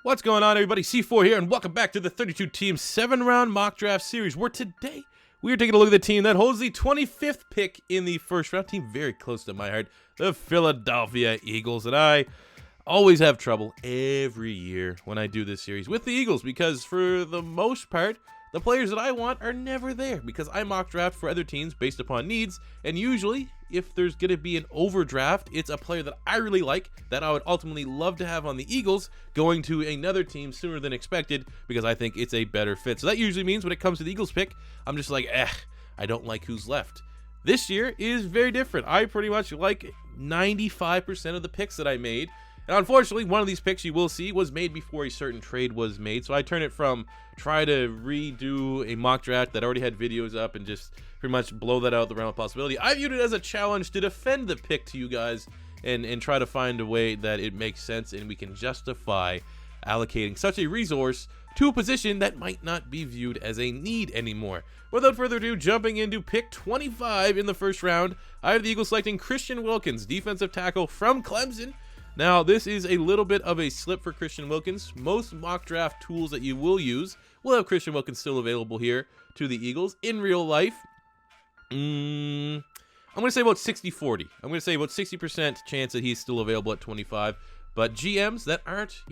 What's going on, everybody? C4 here, and welcome back to the 32-team 7-round mock draft series, where today we are taking a look at the team that holds the 25th pick in the first round. Team very close to my heart, the Philadelphia Eagles. And I always have trouble every year when I do this series with the Eagles because, for the most part, the players that I want are never there because I mock draft for other teams based upon needs, and usually, if there's going to be an overdraft, it's a player that I really like that I would ultimately love to have on the Eagles going to another team sooner than expected because I think it's a better fit. So that usually means when it comes to the Eagles pick, I'm just like, I don't like who's left. This year is very different. I pretty much like 95% of the picks that I made. And unfortunately, one of these picks you will see was made before a certain trade was made. So I turn it from try to redo a mock draft that already had videos up and just pretty much blow that out of the realm of possibility. I viewed it as a challenge to defend the pick to you guys and try to find a way that it makes sense and we can justify allocating such a resource to a position that might not be viewed as a need anymore. Without further ado, jumping into pick 25 in the first round, I have the Eagles selecting Christian Wilkins, defensive tackle from Clemson. Now, this is a little bit of a slip for Christian Wilkins. Most mock draft tools that you will use will have Christian Wilkins still available here to the Eagles. In real life, I'm going to say about 60-40. I'm going to say about 60% chance that he's still available at 25. But GMs that aren't,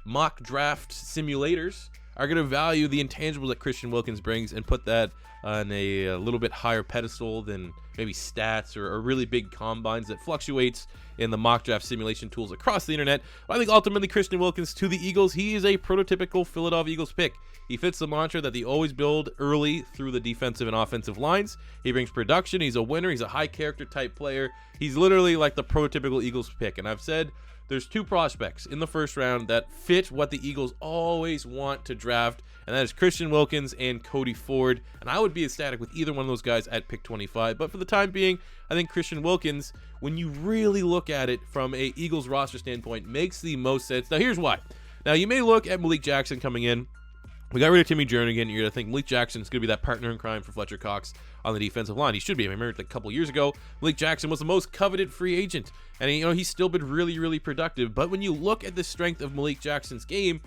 mock draft simulators are going to value the intangibles that Christian Wilkins brings and put that on a little bit higher pedestal than maybe stats or really big combines that fluctuates in the mock draft simulation tools across the internet. But I think ultimately Christian Wilkins to the Eagles, he is a prototypical Philadelphia Eagles pick. He fits the mantra that they always build early through the defensive and offensive lines. He brings production. He's a winner. He's a high character type player. He's literally like the prototypical Eagles pick. And I've said there's two prospects in the first round that fit what the Eagles always want to draft, and that is Christian Wilkins and Cody Ford. And I would be ecstatic with either one of those guys at pick 25. But for the time being, I think Christian Wilkins, when you really look at it from a Eagles roster standpoint, makes the most sense. Now, here's why. Now, you may look at Malik Jackson coming in. We got rid of Timmy Jernigan. You're going to think Malik Jackson is going to be that partner in crime for Fletcher Cox on the defensive line. He should be. I remember a couple years ago, Malik Jackson was the most coveted free agent. And, he's still been really, really productive. But when you look at the strength of Malik Jackson's game,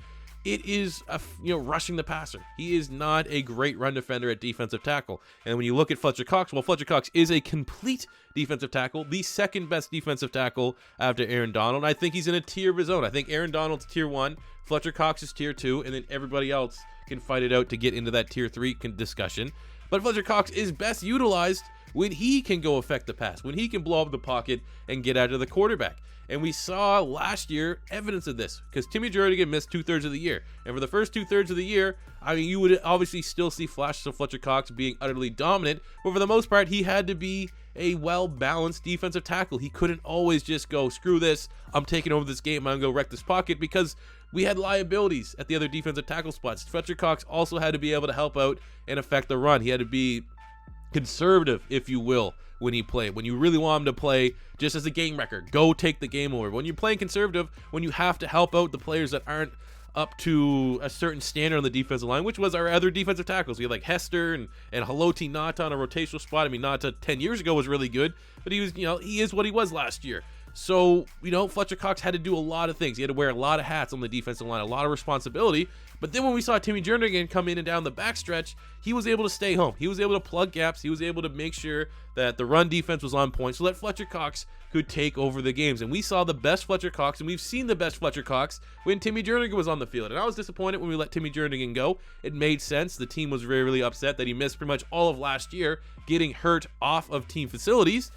it is, rushing the passer. He is not a great run defender at defensive tackle. And when you look at Fletcher Cox, well, Fletcher Cox is a complete defensive tackle, the second best defensive tackle after Aaron Donald. And I think he's in a tier of his own. I think Aaron Donald's tier 1, Fletcher Cox is tier 2, and then everybody else can fight it out to get into that tier 3 discussion. But Fletcher Cox is best utilized when he can go affect the pass, when he can blow up the pocket and get out of the quarterback. And we saw last year evidence of this because Timmy Jernigan missed 2/3 of the year. And for the first 2/3 of the year, you would obviously still see flashes of Fletcher Cox being utterly dominant. But for the most part, he had to be a well-balanced defensive tackle. He couldn't always just go, screw this, I'm taking over this game, I'm going to wreck this pocket, because we had liabilities at the other defensive tackle spots. Fletcher Cox also had to be able to help out and affect the run. He had to be conservative, if you will, when he played. When you really want him to play just as a game wrecker, go take the game over. When you're playing conservative, when you have to help out the players that aren't up to a certain standard on the defensive line, which was our other defensive tackles. We had like Hester and Haloti Nata on a rotational spot. I mean, Nata 10 years ago was really good, but he was, he is what he was last year. So, Fletcher Cox had to do a lot of things. He had to wear a lot of hats on the defensive line, a lot of responsibility. But then when we saw Timmy Jernigan come in and down the backstretch, he was able to stay home. He was able to plug gaps. He was able to make sure that the run defense was on point so that Fletcher Cox could take over the games. And we saw the best Fletcher Cox, and we've seen the best Fletcher Cox when Timmy Jernigan was on the field. And I was disappointed when we let Timmy Jernigan go. It made sense. The team was really, really upset that he missed pretty much all of last year, getting hurt off of team facilities.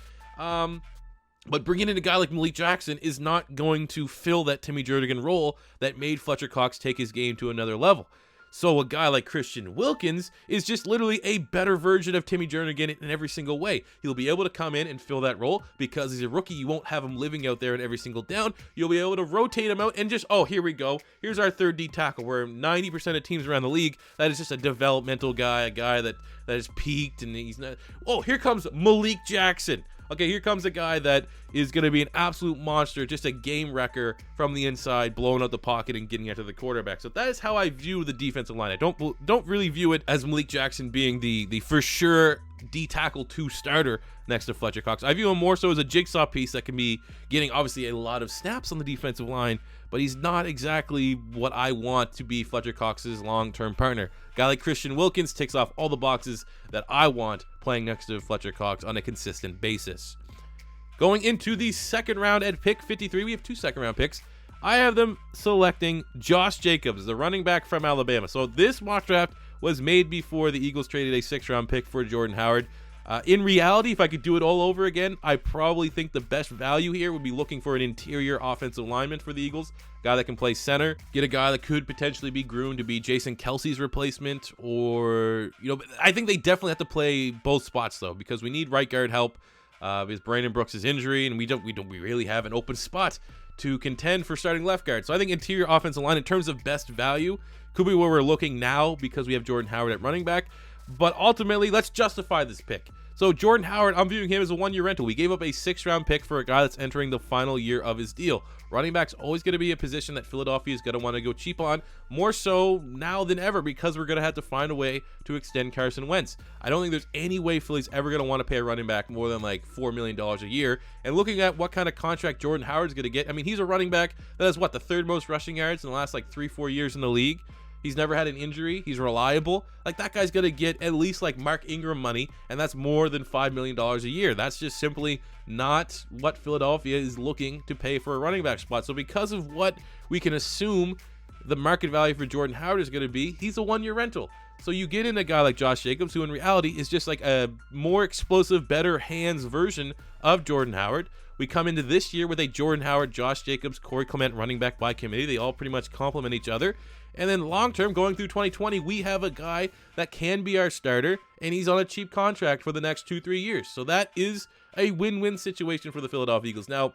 But bringing in a guy like Malik Jackson is not going to fill that Timmy Jernigan role that made Fletcher Cox take his game to another level. So a guy like Christian Wilkins is just literally a better version of Timmy Jernigan in every single way. He'll be able to come in and fill that role because he's a rookie. You won't have him living out there in every single down. You'll be able to rotate him out and just, here we go. Here's our third D tackle, where 90% of teams around the league, that is just a developmental guy, a guy that has peaked, and he's not. Oh, here comes Malik Jackson. Okay, here comes a guy that is going to be an absolute monster, just a game wrecker from the inside, blowing out the pocket and getting after the quarterback. So that is how I view the defensive line. I don't really view it as Malik Jackson being the for sure D-tackle 2 starter next to Fletcher Cox. I view him more so as a jigsaw piece that can be getting obviously a lot of snaps on the defensive line, but he's not exactly what I want to be Fletcher Cox's long-term partner. A guy like Christian Wilkins ticks off all the boxes that I want playing next to Fletcher Cox on a consistent basis. Going into the second round at pick 53, we have 2 second-round picks. I have them selecting Josh Jacobs, the running back from Alabama. So this mock draft was made before the Eagles traded a 6th-round pick for Jordan Howard. In reality, if I could do it all over again, I probably think the best value here would be looking for an interior offensive lineman for the Eagles, a guy that can play center, get a guy that could potentially be groomed to be Jason Kelsey's replacement, or, I think they definitely have to play both spots, though, because we need right guard help. Because Brandon Brooks' injury, and we really have an open spot to contend for starting left guard. So I think interior offensive line in terms of best value could be where we're looking now because we have Jordan Howard at running back. But ultimately, let's justify this pick. So Jordan Howard, I'm viewing him as a 1-year rental. We gave up a 6th-round pick for a guy that's entering the final year of his deal. Running back's always going to be a position that Philadelphia is going to want to go cheap on, more so now than ever because we're going to have to find a way to extend Carson Wentz. I don't think there's any way Philly's ever going to want to pay a running back more than like $4 million a year. And looking at what kind of contract Jordan Howard's going to get, I mean, he's a running back that has, the 3rd most rushing yards in the last 3-4 years in the league. He's never had an injury. He's reliable. That guy's going to get at least Mark Ingram money, and that's more than $5 million a year. That's just simply not what Philadelphia is looking to pay for a running back spot. So because of what we can assume the market value for Jordan Howard is going to be, he's a 1-year rental. So you get in a guy like Josh Jacobs, who in reality is just a more explosive, better hands version of Jordan Howard. We come into this year with a Jordan Howard, Josh Jacobs, Corey Clement running back by committee. They all pretty much complement each other. And then long-term, going through 2020, we have a guy that can be our starter, and he's on a cheap contract for the next 2-3 years. So that is a win-win situation for the Philadelphia Eagles. Now,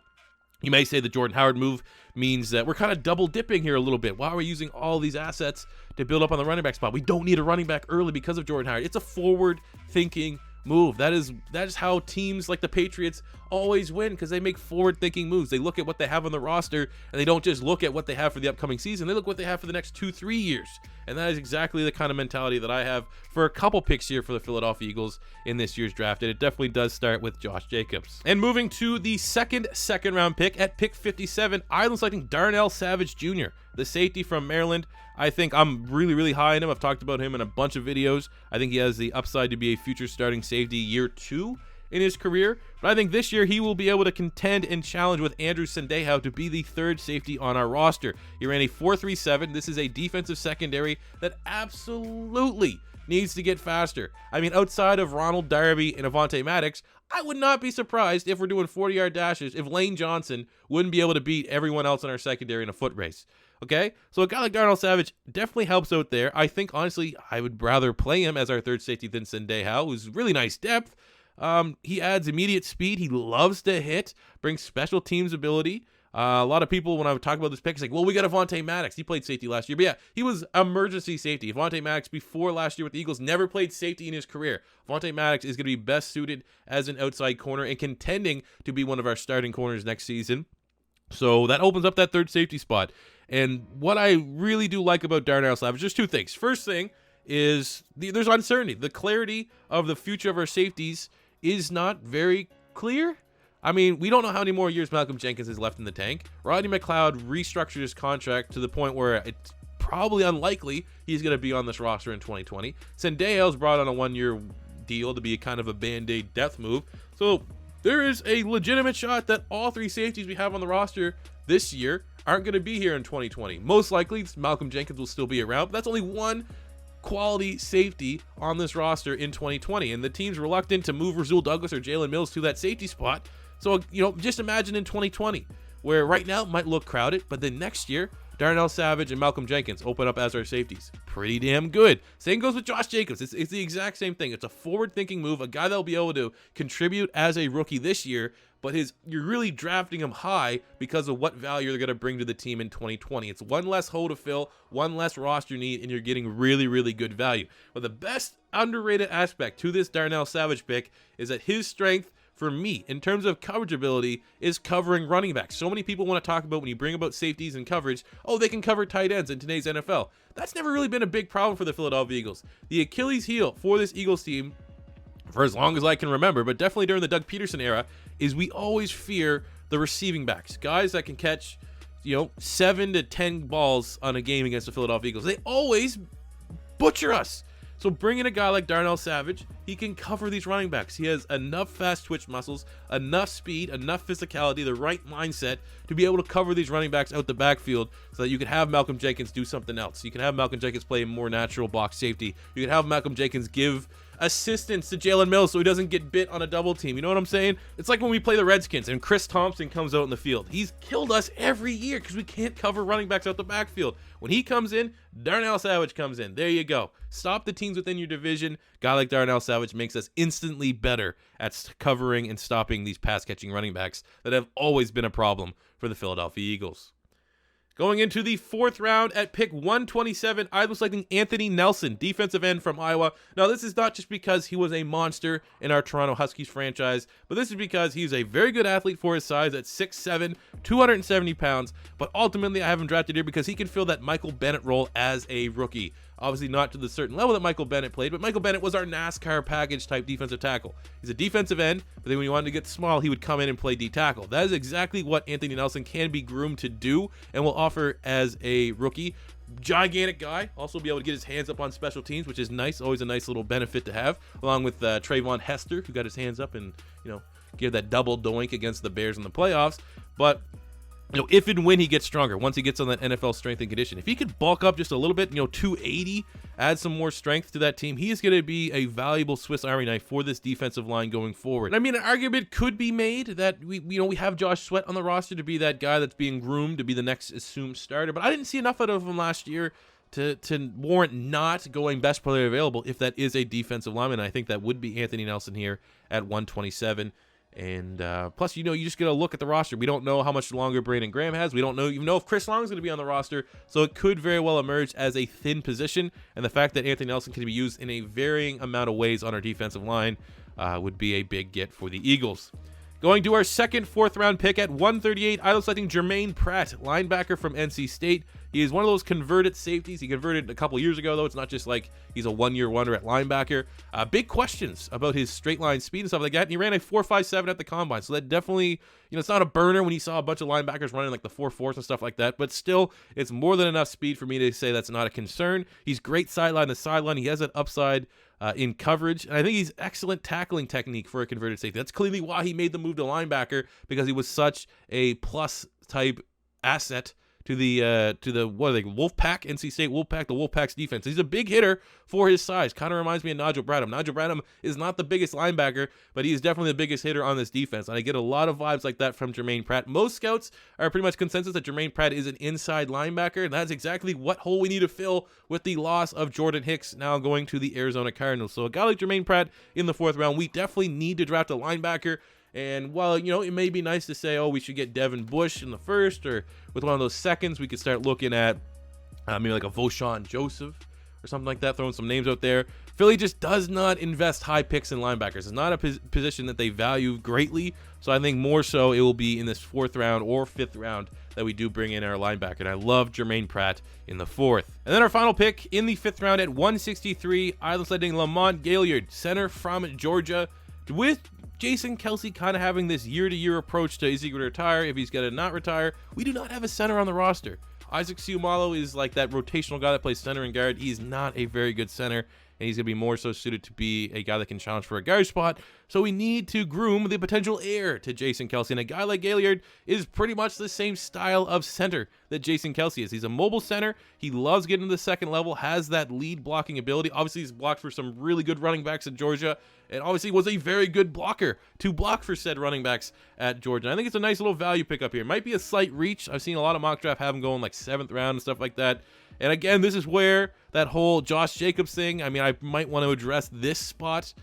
you may say the Jordan Howard move means that we're kind of double-dipping here a little bit. Why are we using all these assets to build up on the running back spot? We don't need a running back early because of Jordan Howard. It's a forward-thinking move. That is how teams like the Patriots always win, because they make forward-thinking moves. They look at what they have on the roster, and they don't just look at what they have for the upcoming season. They look what they have for the next 2-3 years. And that is exactly the kind of mentality that I have for a couple picks here for the Philadelphia Eagles in this year's draft. And it definitely does start with Josh Jacobs. And moving to the second-round pick at pick 57, I'm selecting Darnell Savage Jr., the safety from Maryland. I think I'm really, really high on him. I've talked about him in a bunch of videos. I think he has the upside to be a future starting safety year 2 in his career, but I think this year he will be able to contend and challenge with Andrew Sendejo to be the 3rd safety on our roster. He ran a 4.37. This is a defensive secondary that absolutely needs to get faster. I mean, outside of Ronald Darby and Avonte Maddox, I would not be surprised if we're doing 40-yard dashes if Lane Johnson wouldn't be able to beat everyone else in our secondary in a foot race. Okay, so a guy like Darnell Savage definitely helps out there. I think, honestly, I would rather play him as our 3rd safety than Sendejo, who's really nice depth. He adds immediate speed. He loves to hit, brings special teams ability. A lot of people, when I would talk about this pick, it's well, we got Avonte Maddox. He played safety last year. But yeah, he was emergency safety. Avonte Maddox, before last year with the Eagles, never played safety in his career. Avonte Maddox is going to be best suited as an outside corner and contending to be one of our starting corners next season. So that opens up that 3rd safety spot. And what I really do like about Darnell Savage, there's 2 things. First thing is there's uncertainty. The clarity of the future of our safeties is not very clear. I mean, we don't know how many more years Malcolm Jenkins has left in the tank. Rodney McLeod restructured his contract to the point where it's probably unlikely he's going to be on this roster in 2020. Sendejo's brought on a 1-year deal to be kind of a Band-Aid depth move. So there is a legitimate shot that all 3 safeties we have on the roster this year aren't going to be here in 2020. Most likely, Malcolm Jenkins will still be around, but that's only one quality safety on this roster in 2020, and the team's reluctant to move Rasul Douglas or Jalen Mills to that safety spot. So, just imagine in 2020, where right now it might look crowded, but then next year, Darnell Savage and Malcolm Jenkins open up as our safeties. Pretty damn good. Same goes with Josh Jacobs. It's the exact same thing. It's a forward-thinking move, a guy that will be able to contribute as a rookie this year, but you're really drafting him high because of what value they're going to bring to the team in 2020. It's one less hole to fill, one less roster need, and you're getting really, really good value. But the best underrated aspect to this Darnell Savage pick is that his strength for me in terms of coverage ability is covering running backs. So many people want to talk about when you bring about safeties and coverage, oh, they can cover tight ends in today's NFL. That's never really been a big problem for the Philadelphia Eagles. The Achilles heel for this Eagles team, for as long as I can remember, but definitely during the Doug Peterson era, is we always fear the receiving backs, guys that can catch 7 to 10 balls on a game against the Philadelphia Eagles. They always butcher us. So bring in a guy like Darnell Savage, he can cover these running backs. He has enough fast twitch muscles, enough speed, enough physicality, the right mindset to be able to cover these running backs out the backfield so that you can have Malcolm Jenkins do something else. You can have Malcolm Jenkins play a more natural box safety. You can have Malcolm Jenkins give assistance to Jalen Mills so he doesn't get bit on a double team. You know what I'm saying? It's like when we play the Redskins and Chris Thompson comes out in the field. He's killed us every year because we can't cover running backs out the backfield. When he comes in, Darnell Savage comes in. There you go. Stop the teams within your division. Guy like Darnell Savage makes us instantly better at covering and stopping these pass-catching running backs that have always been a problem for the Philadelphia Eagles. Going into the 4th round at pick 127, I was selecting Anthony Nelson, defensive end from Iowa. Now, this is not just because he was a monster in our Toronto Huskies franchise, but this is because he's a very good athlete for his size at 6'7", 270 pounds. But ultimately, I have him drafted here because he can fill that Michael Bennett role as a rookie. Obviously not to the certain level that Michael Bennett played, but Michael Bennett was our NASCAR package type defensive tackle. He's a defensive end, but then when he wanted to get small, he would come in and play D tackle. That is exactly what Anthony Nelson can be groomed to do and will offer as a rookie. Gigantic guy, also be able to get his hands up on special teams, which is nice, always a nice little benefit to have, along with Trayvon Hester, who got his hands up and, give that double doink against the Bears in the playoffs. But if and when he gets stronger, once he gets on that NFL strength and condition, if he could bulk up just a little bit, 280, add some more strength to that team, he is going to be a valuable Swiss Army knife for this defensive line going forward. I mean, an argument could be made that we have Josh Sweat on the roster to be that guy that's being groomed to be the next assumed starter, but I didn't see enough out of him last year to warrant not going best player available if that is a defensive lineman. I think that would be Anthony Nelson here at 127. And plus, you just get a look at the roster. We don't know how much longer Brandon Graham has. We don't even know if Chris Long is going to be on the roster. So it could very well emerge as a thin position. And the fact that Anthony Nelson can be used in a varying amount of ways on our defensive line would be a big get for the Eagles. Going to our second 4th round pick at 138, I was selecting Jermaine Pratt, linebacker from NC State. He is one of those converted safeties. He converted a couple years ago, though. It's not just like he's a one-year wonder at linebacker. Big questions about his straight line speed and stuff like that. And he ran a 4.57 at the combine. So that definitely, it's not a burner when you saw a bunch of linebackers running like the 4.4s and stuff like that. But still, it's more than enough speed for me to say that's not a concern. He's great sideline to sideline. He has that upside in coverage. And I think he's excellent tackling technique for a converted safety. That's clearly why he made the move to linebacker, because he was such a plus type asset to the what are they, Wolfpack, NC State Wolfpack, the Wolfpack's defense. He's a big hitter for his size. Kind of reminds me of Nigel Bradham. Nigel Bradham is not the biggest linebacker, but he is definitely the biggest hitter on this defense. And I get a lot of vibes like that from Jermaine Pratt. Most scouts are pretty much consensus that Jermaine Pratt is an inside linebacker, and that's exactly what hole we need to fill with the loss of Jordan Hicks now going to the Arizona Cardinals. So a guy like Jermaine Pratt in the 4th round, we definitely need to draft a linebacker. And while, it may be nice to say, oh, we should get Devin Bush in the 1st, or with one of those seconds, we could start looking at maybe like a Voshawn Joseph or something like that, throwing some names out there. Philly just does not invest high picks in linebackers. It's not a position that they value greatly. So I think more so it will be in this 4th round or 5th round that we do bring in our linebacker. And I love Jermaine Pratt in the 4th. And then our final pick in the 5th round at 163, I was selecting Lamont Gaillard, center from Georgia, with Jason Kelce kind of having this year-to-year approach to is he going to retire, if he's going to not retire. We do not have a center on the roster. Isaac Seumalo is like that rotational guy that plays center and guard. He's not a very good center, and he's going to be more so suited to be a guy that can challenge for a guard spot. So we need to groom the potential heir to Jason Kelce. And a guy like Gaillard is pretty much the same style of center that Jason Kelce is. He's a mobile center. He loves getting to the second level, has that lead blocking ability. Obviously, he's blocked for some really good running backs at Georgia, and obviously was a very good blocker to block for said running backs at Georgia. I think it's a nice little value pickup here. Might be a slight reach. I've seen a lot of mock draft have him going like 7th round and stuff like that. And again, this is where that whole Josh Jacobs thing, I mean, I might want to address this spot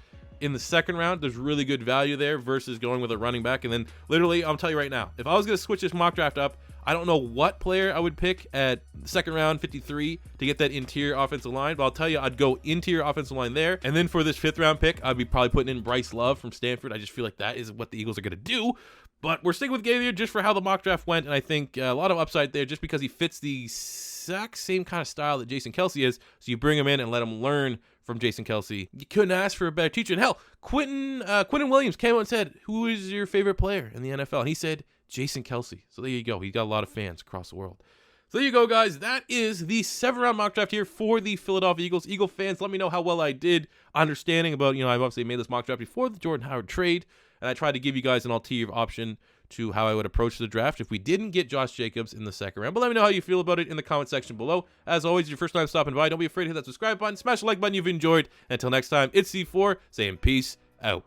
in the 2nd round. There's really good value there versus going with a running back. And then literally, I'll tell you right now, if I was going to switch this mock draft up, I don't know what player I would pick at second round 53 to get that interior offensive line, but I'll tell you, I'd go interior offensive line there. And then for this 5th round pick, I'd be probably putting in Bryce Love from Stanford. I just feel like that is what the Eagles are going to do. But we're sticking with Gaither just for how the mock draft went, and I think a lot of upside there just because he fits the exact same kind of style that Jason Kelce is. So you bring him in and let him learn from Jason Kelce. You couldn't ask for a better teacher. And hell, Quentin Williams came out and said, "Who is your favorite player in the NFL?" And he said, Jason Kelce. So there you go. He's got a lot of fans across the world. So there you go, guys. That is the 7th-round mock draft here for the Philadelphia Eagles. Eagle fans, let me know how well I did understanding about, I've obviously made this mock draft before the Jordan Howard trade, and I tried to give you guys an alternative option to how I would approach the draft if we didn't get Josh Jacobs in the 2nd round. But let me know how you feel about it in the comment section below. As always, if your first time stopping by, don't be afraid to hit that subscribe button, smash the like button if you've enjoyed. Until next time, it's C4 saying peace out.